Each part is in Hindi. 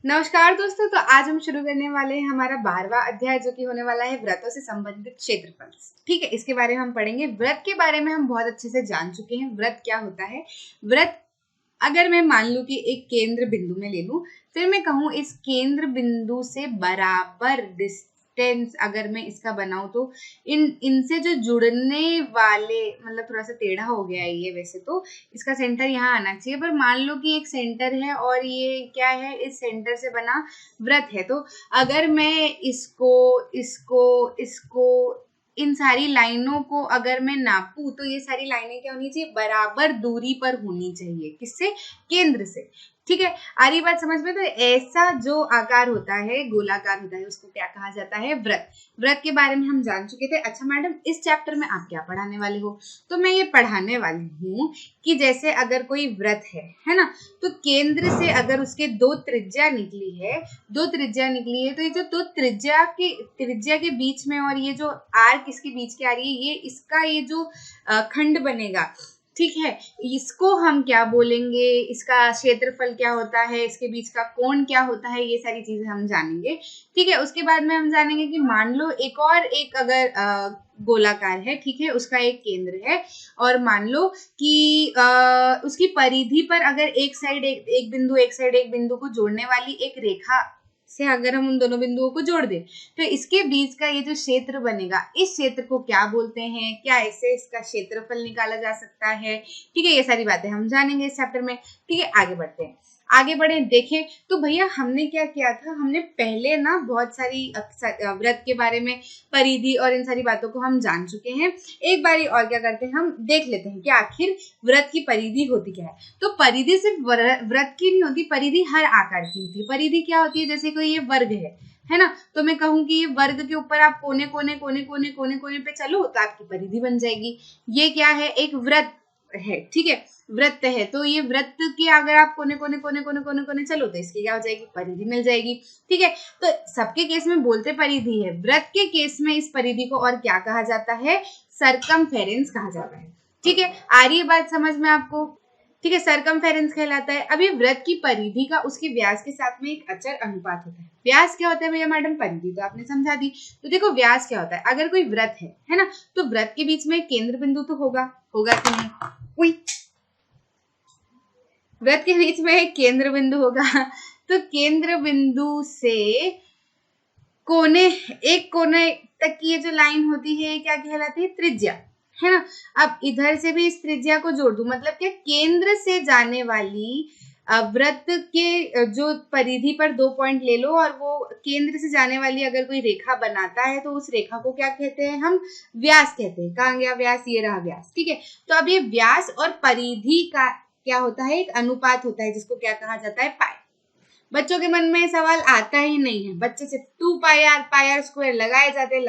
नमस्कार दोस्तों। तो आज हम शुरू करने वाले हैं हमारा 12वां अध्याय, जो कि होने वाला है व्रतों से संबंधित क्षेत्रफल। ठीक है, इसके बारे में हम पढ़ेंगे। व्रत के बारे में हम बहुत अच्छे से जान चुके हैं। व्रत क्या होता है? व्रत अगर मैं मान लूं कि एक केंद्र बिंदु में ले लूं, फिर मैं कहूं इस केंद्र बिंदु से बराबर डिस्टेंस अगर मैं इसका बनाऊं, तो इनसे जो जुड़ने वाले, मतलब थोड़ा सा टेढ़ा हो गया है ये, वैसे तो इसका सेंटर यहाँ आना चाहिए, पर मान लो कि एक सेंटर है और ये क्या है, इस सेंटर से बना व्रत है। तो अगर मैं इसको इसको इसको इन सारी लाइनों को अगर मैं नापूं, तो ये सारी लाइनें क्या होनी चाहिए? बराबर दूरी पर होनी चाहिए। किससे? केंद्र से। ठीक है, आ रही बात समझ में? तो ऐसा जो आकार होता है, गोलाकार होता है, उसको क्या कहा जाता है? व्रत। व्रत के बारे में हम जान चुके थे। अच्छा मैडम, इस चैप्टर में आप क्या पढ़ाने वाले हो? तो मैं ये पढ़ाने वाली हूँ कि जैसे अगर कोई व्रत है ना, तो केंद्र से अगर उसके दो त्रिज्या निकली है, तो ये जो दो त्रिज्या के बीच में और ये जो आर्क इसके बीच की आ रही है, ये इसका ये जो खंड बनेगा, ठीक है, इसको हम क्या बोलेंगे? इसका क्षेत्रफल क्या होता है, इसके बीच का कोण क्या होता है, ये सारी चीजें हम जानेंगे। ठीक है, उसके बाद में हम जानेंगे कि मान लो एक अगर गोलाकार है, ठीक है, उसका एक केंद्र है, और मान लो कि उसकी परिधि पर अगर एक बिंदु को जोड़ने वाली एक रेखा से अगर हम उन दोनों बिंदुओं को जोड़ दें, तो इसके बीच का ये जो क्षेत्र बनेगा, इस क्षेत्र को क्या बोलते हैं? क्या इससे इसका क्षेत्रफल निकाला जा सकता है? ठीक है, ये सारी बातें हम जानेंगे इस चैप्टर में। ठीक है, आगे बढ़ते हैं। आगे बढ़े, देखें तो भैया हमने क्या किया था, हमने पहले ना बहुत सारी व्रत के बारे में, परिधि और इन सारी बातों को हम जान चुके हैं। एक बारी और क्या करते हैं, हम देख लेते हैं कि आखिर व्रत की परिधि होती क्या है। तो परिधि सिर्फ व्रत की नहीं होती, परिधि हर आकार की होती है। परिधि क्या होती है? जैसे कोई ये वर्ग है ना, तो मैं कहूँ कि ये वर्ग के ऊपर आप कोने कोने कोने कोने कोने कोने पे चलो, तो आपकी परिधि बन जाएगी। ये क्या है? एक व्रत है। ठीक है, व्रत है, तो ये व्रत के अगर आप कोने कोने कोने कोने कोने कोने चलो, तो इसकी क्या हो जाएगी? परिधि मिल जाएगी। ठीक है, तो सबके केस में बोलते परिधि है, व्रत के केस में इस परिधि को और क्या कहा जाता है? सरकमफेरेंस कहा जाता है। ठीक है, आ रही है बात समझ में आपको? ठीक है, सरकमफेरेंस कहलाता है। अब ये व्रत की परिधि का उसके व्यास के साथ में एक अचर अनुपात होता है। व्यास क्या होता है भैया? मैडम, परिधि तो आपने समझा दी। तो देखो व्यास क्या होता है, अगर कोई व्रत है ना, तो व्रत के बीच में केंद्र बिंदु तो होगा कि नहीं? व्रत के बीच में एक केंद्र बिंदु होगा। तो केंद्र बिंदु से एक कोने तक की ये जो लाइन होती है, क्या कहलाती है? त्रिज्या, है ना। अब इधर से भी इस त्रिज्या को जोड़ दूं, मतलब क्या, केंद्र से जाने वाली व्रत के जो परिधि पर 2 पॉइंट ले लो, और वो केंद्र से जाने वाली अगर कोई रेखा बनाता है, तो उस रेखा को क्या कहते हैं? हम व्यास कहते हैं। कहाँ गया व्यास? ये रहा व्यास। ठीक है, तो अब ये व्यास और परिधि का क्या होता है? एक अनुपात होता है, जिसको क्या कहा जाता है? पाई। बच्चों के मन में सवाल आता ही नहीं है, बच्चे सिर्फ 2 पाई आर स्क्वायर लगाए जाते,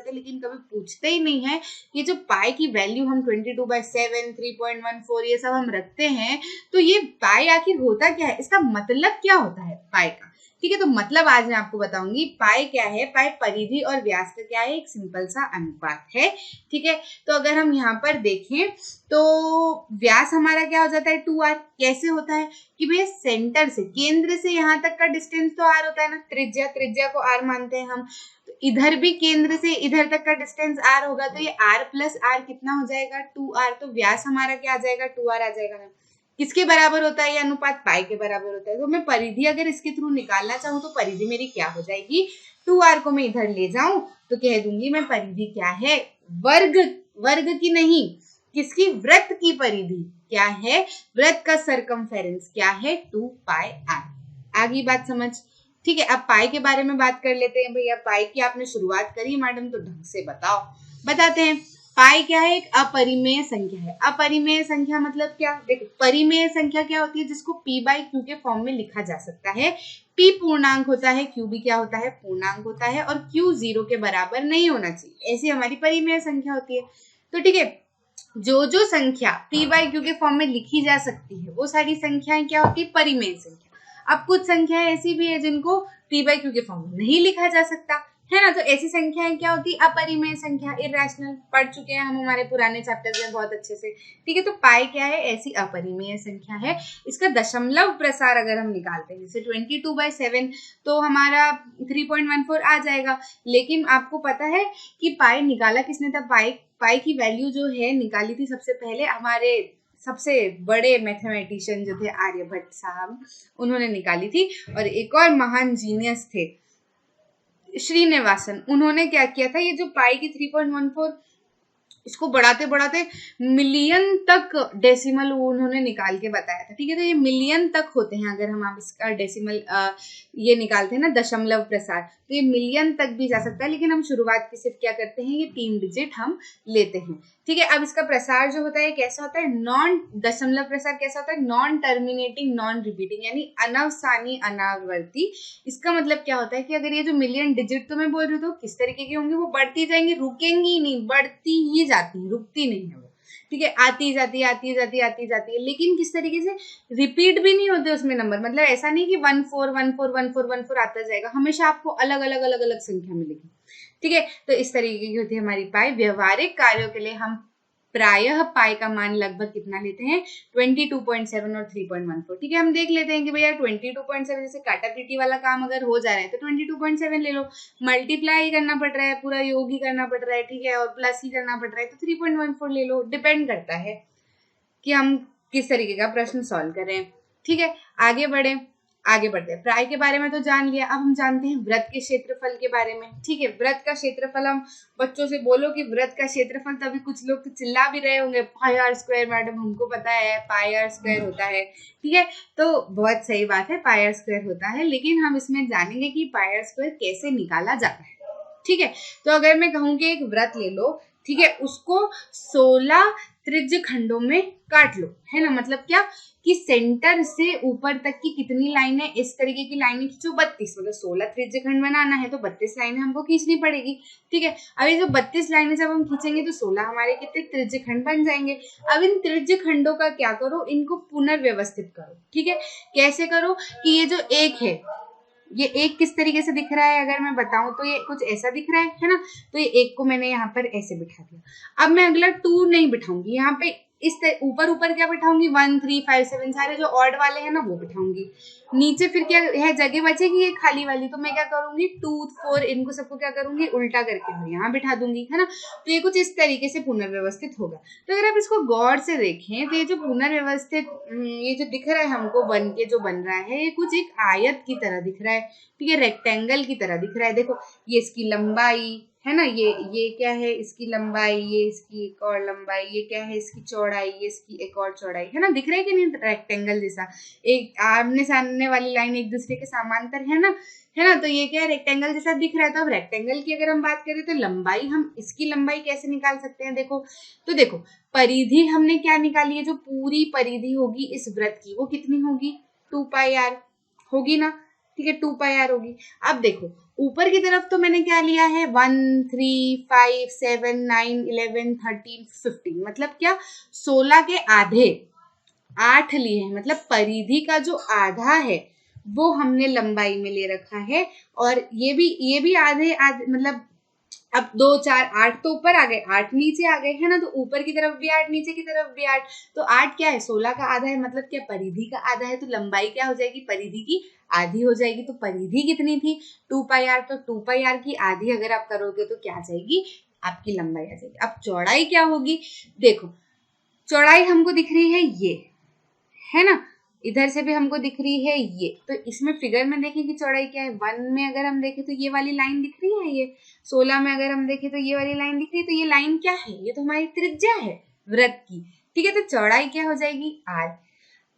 लेकिन कभी पूछते ही नहीं है ये जो पाई की वैल्यू हम 22/7, 3.14 ये सब हम रखते हैं, तो ये पाई आखिर होता क्या है? इसका मतलब क्या होता है पाई का? ठीक है, तो मतलब आज मैं आपको बताऊंगी पाई क्या है। पाई परिधि और व्यास का क्या है? एक सिंपल सा अनुपात है। ठीक है, तो अगर हम यहाँ पर देखें, तो व्यास हमारा क्या हो जाता है? 2r। कैसे होता है कि भैया, सेंटर से, केंद्र से यहाँ तक का डिस्टेंस तो r होता है ना, त्रिज्या को r मानते हैं हम, तो इधर भी केंद्र से इधर तक का डिस्टेंस r होगा, तो ये r प्लस r कितना हो जाएगा? 2r। तो व्यास हमारा क्या आ जाएगा? 2r आ जाएगा ना। किसके बराबर होता है ये अनुपात? पाई के बराबर होता है। तो मैं परिधि अगर इसके थ्रू निकालना चाहूँ, तो परिधि मेरी क्या हो जाएगी? 2r को मैं इधर ले जाऊं, तो कह दूंगी मैं परिधि क्या है? वर्ग की नहीं, किसकी? व्रत की परिधि क्या है? व्रत का सरकमफेरेंस क्या है? 2 पाई r। आगे बात समझ? ठीक है, अब पाई के बारे में बात कर लेते हैं। भैया पाई की आपने शुरुआत करी मैडम, तो ढंग से बताओ। बताते हैं। पाई क्या है? एक अपरिमेय संख्या है। अपरिमेय संख्या मतलब क्या? देखो, परिमेय संख्या क्या होती है? जिसको p/q के फॉर्म में लिखा जा सकता है। p पूर्णांक होता है, q भी क्या होता है? पूर्णांक होता है, और q 0 के बराबर नहीं होना चाहिए, ऐसी हमारी परिमेय संख्या होती है। तो ठीक है, जो संख्या p/q के फॉर्म में लिखी जा सकती है, वो सारी संख्याएं क्या होती है? परिमेय संख्या। अब कुछ संख्याएं ऐसी भी है जिनको p/q के फॉर्म में नहीं लिखा जा सकता, है ना। तो ऐसी संख्याएं क्या होती है, अपरिमेय संख्या, इरेशनल, पढ़ चुके हैं हम हमारे पुराने चैप्टर्स में बहुत अच्छे से, ठीक है। तो पाई क्या है, ऐसी अपरिमेय संख्या है। इसका दशमलव प्रसार अगर हम निकालते हैं जैसे 22/7 तो हमारा 3.14 आ जाएगा। लेकिन आपको पता है कि पाई निकाला किसने था, पाई की वैल्यू जो है निकाली थी सबसे पहले हमारे सबसे बड़े मैथमेटिशियन जो थे आर्यभट्ट साहब, उन्होंने निकाली थी। और एक और महान जीनियस थे श्रीनिवासन, उन्होंने क्या किया था, ये जो पाई की 3.14 इसको बढ़ाते बढ़ाते मिलियन तक डेसिमल उन्होंने निकाल के बताया था, ठीक है। तो ये मिलियन तक होते हैं अगर हम आप इसका डेसिमल ये निकालते हैं ना दशमलव प्रसार, तो ये मिलियन तक भी जा सकता है। लेकिन हम शुरुआत की सिर्फ क्या करते हैं, ये 3 डिजिट हम लेते हैं, ठीक है। अब इसका प्रसार जो होता है कैसा होता है, नॉन दशमलव प्रसार कैसा होता है, नॉन टर्मिनेटिंग नॉन रिपीटिंग, यानी अनवसानी अनावर्ती। इसका मतलब क्या होता है कि अगर ये जो मिलियन डिजिट तो मैं बोल रही हूँ तो किस तरीके की होंगी, वो बढ़ती जाएंगी, रुकेंगी नहीं, बढ़ती ही जाती, रुकती नहीं है वो, ठीक है। आती जाती आती जाती आती जाती है, लेकिन किस तरीके से, रिपीट भी नहीं होते उसमें नंबर, मतलब ऐसा नहीं कि 14141414 आता जाएगा, हमेशा आपको अलग अलग अलग अलग संख्या मिलेगी, ठीक है। तो इस तरीके की होती है हमारी पाई। व्यवहारिक कार्यों के लिए हम प्रायः पाई का मान लगभग कितना लेते हैं, 22.7 और 3.14, ठीक है। हम देख लेते हैं कि भैया 22.7 जैसे काटापीटी वाला काम अगर हो जा रहा है तो 22.7 ले लो, मल्टीप्लाई करना पड़ रहा है, पूरा योग ही करना पड़ रहा है, ठीक है, और प्लस ही करना पड़ रहा है तो 3.14 ले लो। डिपेंड करता है कि हम किस तरीके का प्रश्न सॉल्व करें, ठीक है। आगे बढ़ते हैं। प्राय के बारे में तो जान लिया, अब हम जानते हैं वृत्त के क्षेत्रफल के बारे में, ठीक है। वृत्त का क्षेत्रफल, हम बच्चों से बोलो कि वृत्त का क्षेत्रफल, तभी कुछ लोग तो चिल्ला भी रहे होंगे पाई आर स्क्वायर, मैडम हमको पता है पाई आर स्क्वायर होता है, ठीक है। तो बहुत सही बात है, पाई आर स्क्वायर होता है, लेकिन हम इसमें जानेंगे कि पाई आर स्क्वायर कैसे निकाला जाता है, ठीक है। तो अगर मैं कहूँ कि एक वृत्त ले लो, ठीक है, उसको 16 त्रिज्य खंडों में काट लो, है ना। मतलब क्या कि सेंटर से ऊपर तक की कितनी लाइनें, इस तरीके की लाइनें खींचो 32, मतलब 16 त्रिज्य खंड बनाना है तो 32 लाइनें हमको खींचनी पड़ेगी, ठीक है। अब ये जो 32 लाइनें जब हम खींचेंगे तो 16 हमारे कितने त्रिज्य खंड बन जाएंगे। अब इन त्रिज्य खंडों का क्या करो, इनको पुनर्व्यवस्थित करो, ठीक है। कैसे करो कि ये जो एक है, ये एक किस तरीके से दिख रहा है अगर मैं बताऊं तो ये कुछ ऐसा दिख रहा है ना। तो ये एक को मैंने यहाँ पर ऐसे बिठा दिया। अब मैं अगला 2 नहीं बिठाऊंगी, यहाँ पे इस ऊपर ऊपर क्या बिठाऊंगी, 1 3 5 7 सारे जो ऑड वाले हैं ना वो बिठाऊंगी। नीचे फिर क्या है, जगह बचेगी ये खाली वाली, तो मैं क्या करूंगी 2 4 इनको सबको क्या करूंगी उल्टा करके मैं यहाँ बिठा दूंगी, है ना। तो ये कुछ इस तरीके से पुनर्व्यवस्थित होगा। तो अगर आप इसको गौर से देखें तो ये जो पुनर्व्यवस्थित ये जो दिख रहा है हमको बन के जो बन रहा है, ये कुछ एक आयत की तरह दिख रहा है, ठीक है, रेक्टेंगल की तरह दिख रहा है। देखो ये इसकी लंबाई है ना, ये क्या है, इसकी लंबाई, ये इसकी एक और लंबाई, ये क्या है, इसकी चौड़ाई, ये इसकी एक और चौड़ाई, है ना। दिख रहा है कि नहीं, रेक्टेंगल जैसा, एक आमने सामने वाली लाइन एक दूसरे के समांतर है ना, है ना। तो ये क्या है, रेक्टेंगल जैसा दिख रहा है। तो अब रेक्टेंगल की अगर हम बात करें तो लंबाई, हम इसकी लंबाई कैसे निकाल सकते हैं, देखो तो देखो परिधि हमने क्या निकाली है, जो पूरी परिधि होगी इस वृत्त की वो कितनी होगी, 2 पाई आर होगी ना, ठीक है, 2 पाई आर होगी। अब देखो ऊपर की तरफ तो मैंने क्या लिया है, 1 3 5 7 9 11 13 15, मतलब क्या 16 के आधे 8 लिए हैं, मतलब परिधि का जो आधा है वो हमने लंबाई में ले रखा है। और ये भी आधे मतलब अब 2 4 8 तो ऊपर आ गए, 8 नीचे आ गए, है ना। तो ऊपर की तरफ भी 8 नीचे की तरफ भी 8, तो 8 क्या है, 16 का आधा है, मतलब क्या परिधि का आधा है, तो लंबाई क्या हो जाएगी, परिधि की आधी हो जाएगी। तो परिधि कितनी थी 2 पाई आर, तो 2 पाई आर की आधी अगर आप करोगे तो क्या आ जाएगी, आपकी लंबाई आ जाएगी। अब चौड़ाई क्या होगी, देखो चौड़ाई हमको दिख रही है ये, है ना, इधर से भी हमको दिख रही है ये। तो इसमें फिगर में देखें कि चौड़ाई क्या है, 1 में अगर हम देखें तो ये वाली लाइन दिख रही है, ये 16 में अगर हम देखें तो ये वाली लाइन दिख रही है। तो ये लाइन क्या है, ये तो हमारी त्रिज्या है वृत्त की, ठीक है। तो चौड़ाई क्या हो जाएगी, r।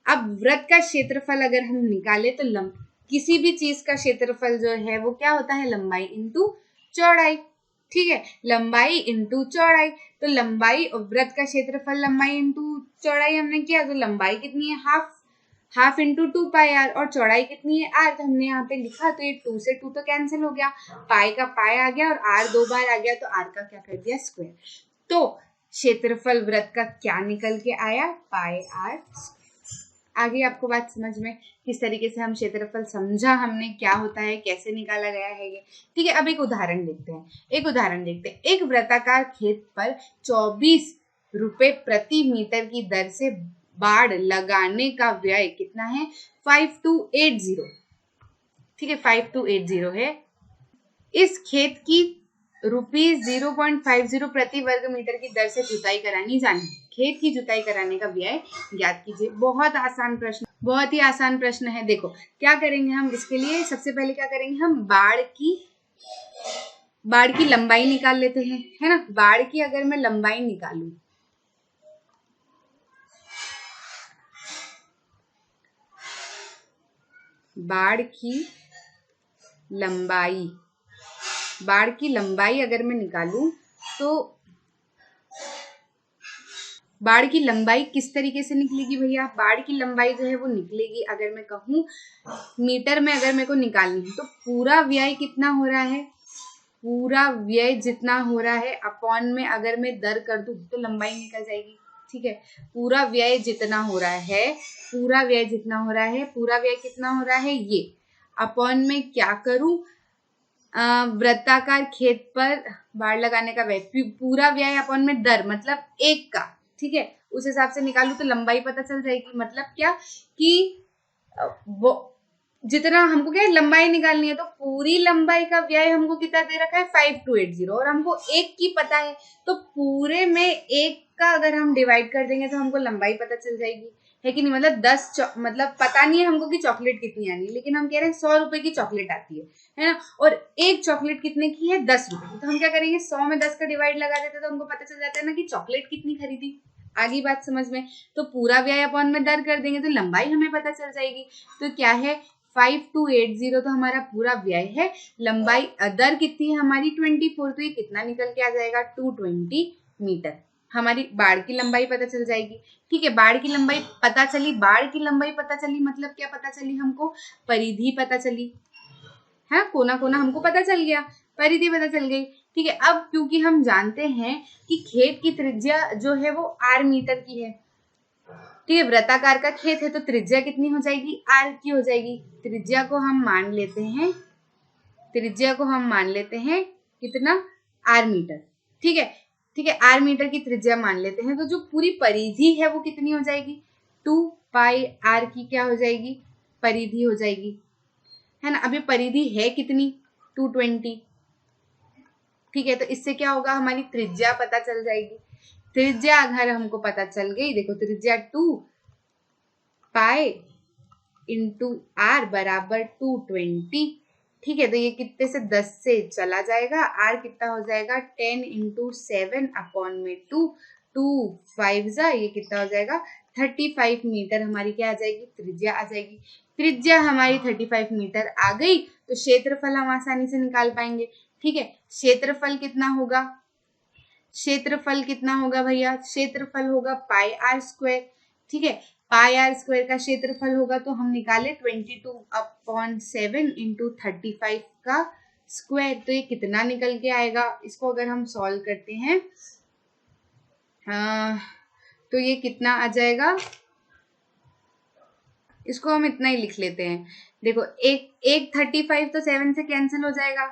अब वृत्त का क्षेत्रफल अगर हम निकाले तो किसी भी चीज का क्षेत्रफल जो है वो क्या होता है, लंबाई इंटू चौड़ाई, ठीक है, लंबाई इंटू चौड़ाई। तो लंबाई और वृत्त का क्षेत्रफल लंबाई इंटू चौड़ाई हमने किया, तो लंबाई कितनी है, हाफ इंटू 2 पाई आर, और चौड़ाई कितनी है r, तो हमने यहाँ पे लिखा, तो ये 2 से 2 तो कैंसिल हो गया, पाई का पाई आ गया और r 2 बार आ गया, तो r का क्या कर दिया, स्क्वायर। तो क्षेत्रफल वृत्त का क्या निकल के आया, पाई आर। आगे आपको बात समझ में, किस तरीके से हम क्षेत्रफल समझा हमने, क्या होता है, कैसे निकाला गया है ये। ठीक है, अब एक उदाहरण देखते हैं। एक वृत्ताकार खेत पर 24 रुपए प्रति मीटर की दर से बाड़ लगाने का व्यय कितना है? 5280। ठीक है, 5280 है। इस खेत की ₹0.50 प्रति वर्ग मीटर की दर से जुताई करानी जानी। खेत की जुताई कराने का व्यय ज्ञात कीजिए। बहुत आसान प्रश्न, बहुत ही आसान प्रश्न है। देखो क्या करेंगे हम इसके लिए, सबसे पहले क्या करेंगे हम, बाड़ की लंबाई निकाल लेते हैं, है ना। बाड़ की अगर मैं लंबाई निकालूं, बाड़ की लंबाई अगर मैं निकालूं तो बाड़ की लंबाई किस तरीके से निकलेगी भैया? बाड़ की लंबाई जो है वो निकलेगी, अगर मैं कहूँ मीटर में अगर मेरे को निकालनी है, तो पूरा व्यय कितना हो रहा है, पूरा व्यय जितना हो रहा है अपॉन में अगर मैं दर कर दूं तो लंबाई निकल जाएगी। ठीक है, पूरा व्यय जितना हो रहा है, पूरा व्यय कितना हो रहा है, ये अपॉन में क्या करूं, वृत्ताकार खेत पर बाड़ लगाने का व्यय, पूरा व्यय अपॉन में दर, मतलब 1 का। ठीक है, उस हिसाब से निकालू तो लंबाई पता चल जाएगी। मतलब क्या कि वो जितना हमको क्या है, लंबाई निकालनी है, तो पूरी लंबाई का व्यय हमको कितना दे रखा है, 5280, और हमको 1 की पता है, तो पूरे में 1 का अगर हम डिवाइड कर देंगे तो हमको लंबाई पता चल जाएगी, है कि नहीं। मतलब मतलब पता नहीं है हमको कि चॉकलेट कितनी आनी है, लेकिन हम कह रहे हैं 100 रुपए की चॉकलेट आती है ना, और एक चॉकलेट कितने की है, 10 रुपए की। तो हम क्या करेंगे, 100 में 10 का डिवाइड लगा देते तो हमको पता चल जाता है ना कि चॉकलेट कितनी खरीदी। आगे बात समझ में, तो पूरा व्यय अपॉन में दर कर देंगे तो लंबाई हमें पता चल जाएगी। तो क्या है, 5280 तो हमारा पूरा व्यय है। लंबाई दर कितनी है हमारी, 24, तो ये कितना निकल के आ जाएगा, 220 मीटर। हमारी बाड़ की लंबाई पता चल जाएगी। ठीक है, बाड़ की लंबाई पता चली, मतलब क्या पता चली हमको, परिधि पता चली है, कोना कोना हमको पता चल गया, परिधि पता चल गई। ठीक है, अब क्योंकि हम जानते हैं कि खेत की त्रिज्या जो है वो r मीटर की है, ठीक है, वृत्ताकार का खेत है, तो त्रिज्या कितनी हो जाएगी, r की हो जाएगी। त्रिज्या को हम मान लेते हैं कितना, r मीटर। ठीक है, r मीटर की त्रिज्या मान लेते हैं, तो जो पूरी परिधि है वो कितनी हो जाएगी, 2 पाई r की क्या हो जाएगी, परिधि हो जाएगी, है ना। अभी परिधि है कितनी, 220। ठीक है, तो इससे क्या होगा, हमारी त्रिज्या पता चल जाएगी। त्रिज्या अगर हमको पता चल गई, देखो त्रिज्या 2 पाई इंटू आर बराबर 220। ठीक है, तो ये कितने से 10 से चला जाएगा, आर कितना हो जाएगा, 10 इंटू 7 अपॉन में 2, 2 5 जा, ये कितना हो जाएगा, 35 मीटर हमारी क्या आ जाएगी, त्रिज्या आ जाएगी। त्रिज्या हमारी 35 मीटर आ गई, तो क्षेत्रफल हम आसानी से निकाल पाएंगे। ठीक है, क्षेत्रफल कितना होगा भैया, क्षेत्रफल होगा पाई आर स्क्वायर। ठीक है, पाई आर स्क्वायर का क्षेत्रफल होगा, तो हम निकाले 22/7 इंटू 35 का स्क्वायर, तो ये कितना निकल के आएगा, इसको अगर हम सॉल्व करते हैं तो ये कितना आ जाएगा, इसको हम इतना ही लिख लेते हैं। देखो एक 35 तो 7 से कैंसिल हो जाएगा,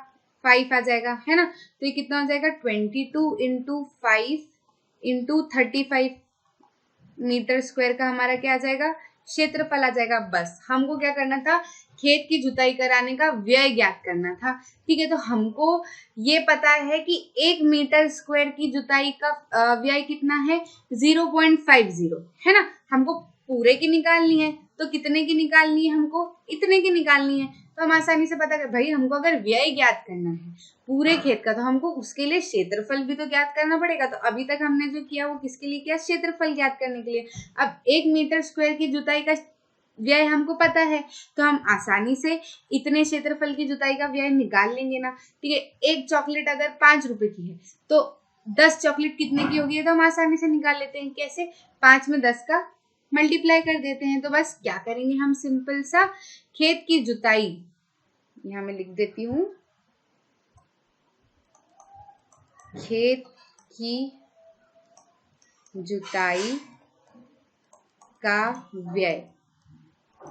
5 आ जाएगा, है ना। तो ये कितना हो जाएगा, 22 इंटू 5 इंटू 35 मीटर स्क्वायर का हमारा क्या आ जाएगा, क्षेत्रफल आ जाएगा। बस हमको क्या करना था, खेत की जुताई कराने का व्यय ज्ञात करना था। ठीक है, तो हमको ये पता है कि 1 मीटर स्क्वायर की जुताई का व्यय कितना है, 0.50, है ना। हमको पूरे की निकालनी है, तो कितने की निकालनी है, हमको इतने की निकालनी है। तो हम आसानी से पता कर, भाई हमको अगर व्यय ज्ञात करना है पूरे खेत का, तो हमको उसके लिए क्षेत्रफल भी तो ज्ञात करना पड़ेगा। तो अभी तक हमने जो किया वो किसके लिए किया, क्षेत्रफल ज्ञात करने के लिए। अब 1 मीटर स्क्वायर की जुताई का व्यय हमको पता है, तो हम आसानी से इतने क्षेत्रफल की जुताई का व्यय निकाल लेंगे ना। ठीक है, एक चॉकलेट अगर 5 रुपए की है, तो 10 चॉकलेट कितने की होगी, तो हम आसानी से निकाल लेते हैं। कैसे, 5 में 10 का मल्टीप्लाई कर देते हैं। तो बस क्या करेंगे हम, सिंपल सा खेत की जुताई, यहाँ मैं लिख देती हूँ, खेत की जुताई का व्यय,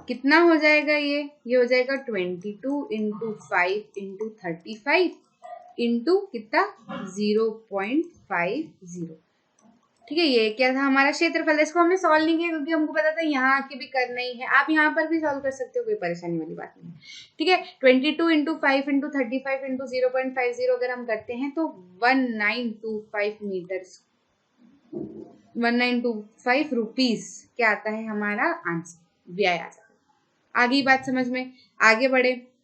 कितना हो जाएगा ये हो जाएगा 22 इंटू 5 इंटू 35 इंटू कितना 0.50। ठीक है, ये क्या था हमारा क्षेत्रफल। इसको हमने सॉल्व नहीं किया क्योंकि हमको पता था यहाँ आके भी करना ही है। आप यहाँ पर भी सॉल्व कर सकते हो, कोई परेशानी वाली बात नहीं है। ठीक है, 22 इंटू 5 इंटू 35 इंटू 0.50 अगर हम करते हैं तो 1925 मीटर 1925 रुपीज क्या आता है हमारा आंसर, व्यय आ जाता है। आगे बात समझ में, आगे बढ़े।